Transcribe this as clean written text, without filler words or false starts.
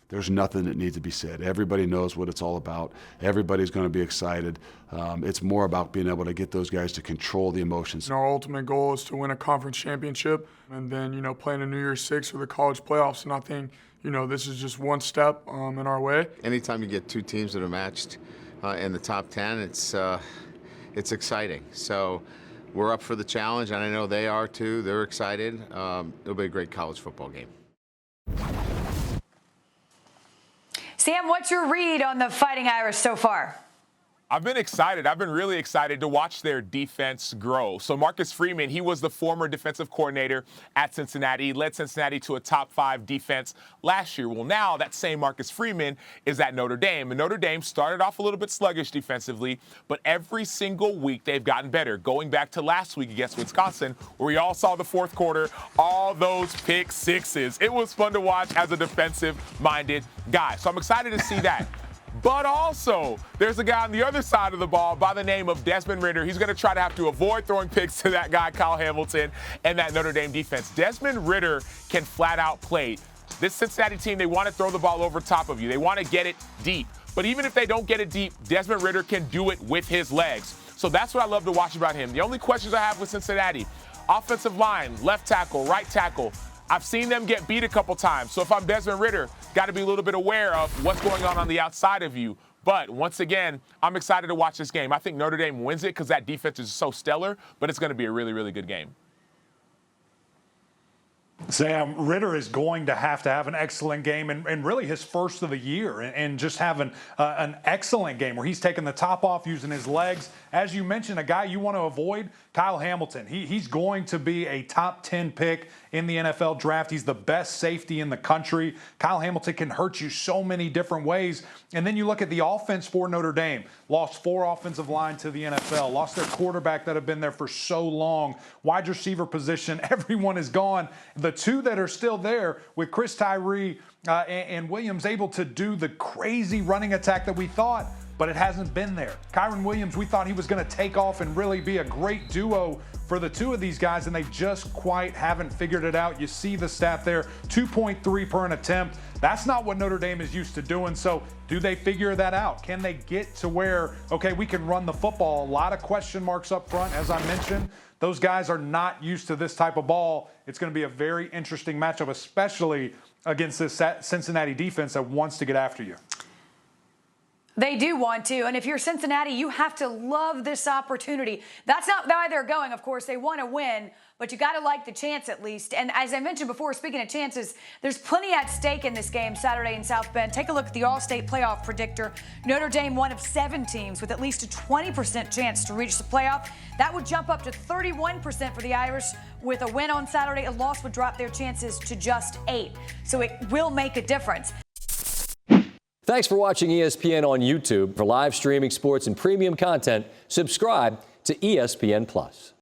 there's nothing that needs to be said. Everybody knows what it's all about. Everybody's going to be excited. It's more about being able to get those guys to control the emotions. Our ultimate goal is to win a conference championship and then, playing a New Year's Six or the college playoffs. And I think, this is just one step in our way. Anytime you get two teams that are matched in the top 10, it's exciting. So we're up for the challenge, and I know they are too. They're excited. It'll be a great college football game. Sam, what's your read on the Fighting Irish so far? I've been excited. I've been really excited to watch their defense grow. So Marcus Freeman, he was the former defensive coordinator at Cincinnati. He led Cincinnati to a top 5 defense last year. Well, now that same Marcus Freeman is at Notre Dame. And Notre Dame started off a little bit sluggish defensively, but every single week they've gotten better. Going back to last week against Wisconsin, where we all saw the fourth quarter, all those pick sixes. It was fun to watch as a defensive-minded guy. So I'm excited to see that. But also, there's a guy on the other side of the ball by the name of Desmond Ridder. He's going to try to have to avoid throwing picks to that guy, Kyle Hamilton, and that Notre Dame defense. Desmond Ridder can flat out play. This Cincinnati team, they want to throw the ball over top of you. They want to get it deep. But even if they don't get it deep, Desmond Ridder can do it with his legs. So that's what I love to watch about him. The only questions I have with Cincinnati, offensive line, left tackle, right tackle, I've seen them get beat a couple times. So if I'm Desmond Ridder, got to be a little bit aware of what's going on the outside of you. But once again, I'm excited to watch this game. I think Notre Dame wins it because that defense is so stellar, but it's going to be a really, really good game. Sam, Ridder is going to have an excellent game and really his first of the year and just having an excellent game where he's taking the top off using his legs. As you mentioned, a guy you want to avoid, Kyle Hamilton. He's going to be a top 10 pick in the NFL draft. He's the best safety in the country. Kyle Hamilton can hurt you so many different ways. And then you look at the offense for Notre Dame. Lost 4 offensive line to the NFL. Lost their quarterback that have been there for so long. Wide receiver position, everyone is gone. The 2 that are still there with Chris Tyree and Williams able to do the crazy running attack that we thought, but it hasn't been there. Kyron Williams, we thought he was going to take off and really be a great duo for the 2 of these guys, and they just quite haven't figured it out. You see the stat there, 2.3 per an attempt. That's not what Notre Dame is used to doing. So do they figure that out? Can they get to where, okay, we can run the football? A lot of question marks up front, as I mentioned. Those guys are not used to this type of ball. It's going to be a very interesting matchup, especially against this Cincinnati defense that wants to get after you. They do want to, and if you're Cincinnati, you have to love this opportunity. That's not why they're going, of course. They want to win, but you got to like the chance at least. And as I mentioned before, speaking of chances, there's plenty at stake in this game Saturday in South Bend. Take a look at the All-State playoff predictor. Notre Dame, one of 7 teams with at least a 20% chance to reach the playoff. That would jump up to 31% for the Irish. With a win on Saturday, a loss would drop their chances to just 8. So it will make a difference. Thanks for watching ESPN on YouTube. For live streaming sports and premium content, subscribe to ESPN+.